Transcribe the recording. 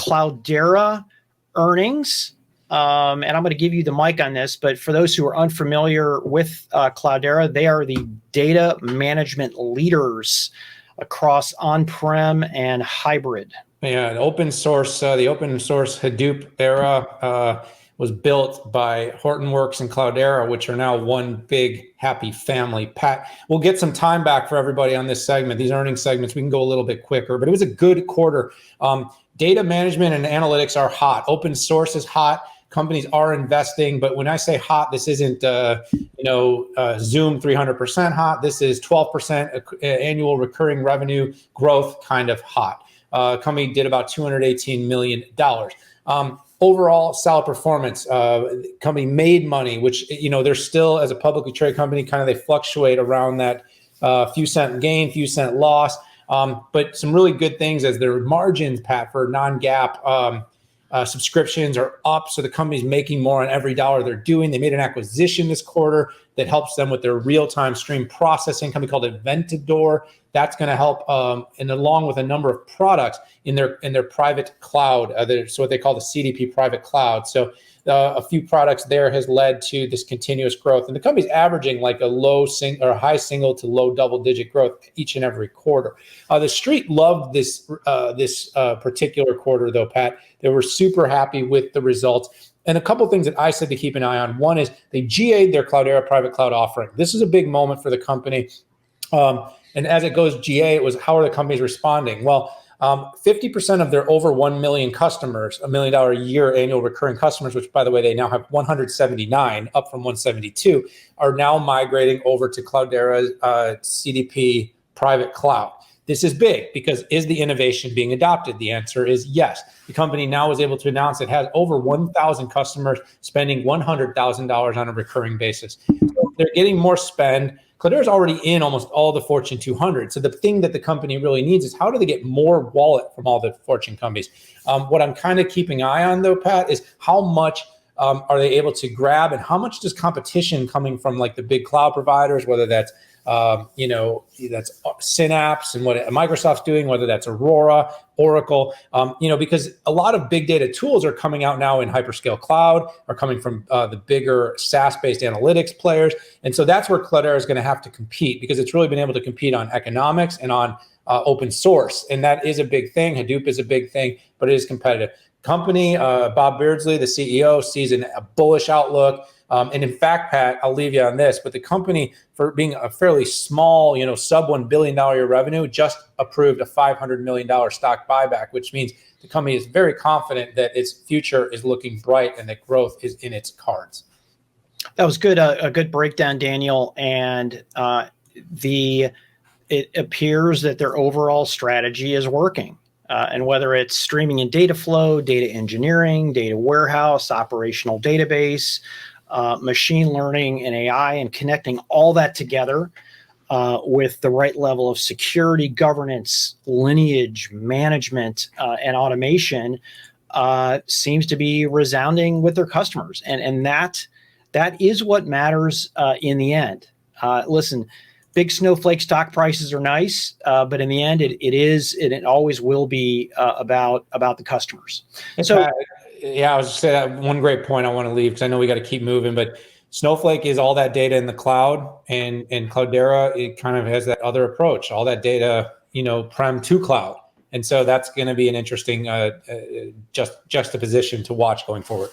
Cloudera earnings. And I'm going to give you the mic on this, but for those who are unfamiliar with Cloudera, they are the data management leaders across on-prem and hybrid. Yeah, the open source Hadoop era was built by Hortonworks and Cloudera, which are now one big happy family. Pat, we'll get some time back for everybody on this segment. These earnings segments, we can go a little bit quicker, but it was a good quarter. Data management and analytics are hot. Open source is hot. Companies are investing, but when I say hot, this isn't Zoom 300% hot. This is 12% annual recurring revenue growth kind of hot. Company did about $218 million. Overall, solid performance. Company made money, which, they're still, as a publicly traded company, kind of they fluctuate around that few cent gain, few cent loss. But some really good things as their margins, Pat, for non-GAAP subscriptions are up. So the company's making more on every dollar they're doing. They made an acquisition this quarter that helps them with their real-time stream processing company called Aventador. That's going to help, and along with a number of products in their private cloud. So what they call the CDP private cloud. So a few products there has led to this continuous growth, and the company's averaging like a high single to low double-digit growth each and every quarter. The street loved this particular quarter, though, Pat. They were super happy with the results. And a couple of things that I said to keep an eye on. One is they GA'd their Cloudera private cloud offering. This is a big moment for the company. And as it goes GA, it was how are the companies responding? Well, 50% of their over 1 million customers, $1 million a year annual recurring customers, which, by the way, they now have 179, up from 172, are now migrating over to Cloudera's CDP private cloud. This is big because is the innovation being adopted? The answer is yes. The company now is able to announce it has over 1,000 customers spending $100,000 on a recurring basis. So they're getting more spend. Cloudera is already in almost all the Fortune 200. So the thing that the company really needs is how do they get more wallet from all the Fortune companies? What I'm kind of keeping an eye on, though, Pat, is how much are they able to grab and how much does competition coming from like the big cloud providers, whether that's that's Synapse and what Microsoft's doing, whether that's Aurora, Oracle, because a lot of big data tools are coming out now in hyperscale cloud, are coming from the bigger SaaS-based analytics players. And so that's where Cloudera is going to have to compete because it's really been able to compete on economics and on open source. And that is a big thing. Hadoop is a big thing, but it is competitive. Company, Bob Beardsley, the CEO, sees a bullish outlook. And in fact, Pat, I'll leave you on this, but the company, for being a fairly small, sub $1 billion year revenue, just approved a $500 million stock buyback, which means the company is very confident that its future is looking bright and that growth is in its cards. That was good. A good breakdown, Daniel. And it appears that their overall strategy is working. And whether it's streaming and data flow, data engineering, data warehouse, operational database, machine learning and AI, and connecting all that together with the right level of security, governance, lineage, management, and automation seems to be resounding with their customers. And that is what matters in the end. Listen, big snowflake stock prices are nice, but in the end, it always will be about the customers. So. Yeah, I was just saying that one great point I want to leave because I know we got to keep moving, but Snowflake is all that data in the cloud, and Cloudera, it kind of has that other approach, all that data, prem to cloud. And so that's going to be an interesting juxtaposition to watch going forward.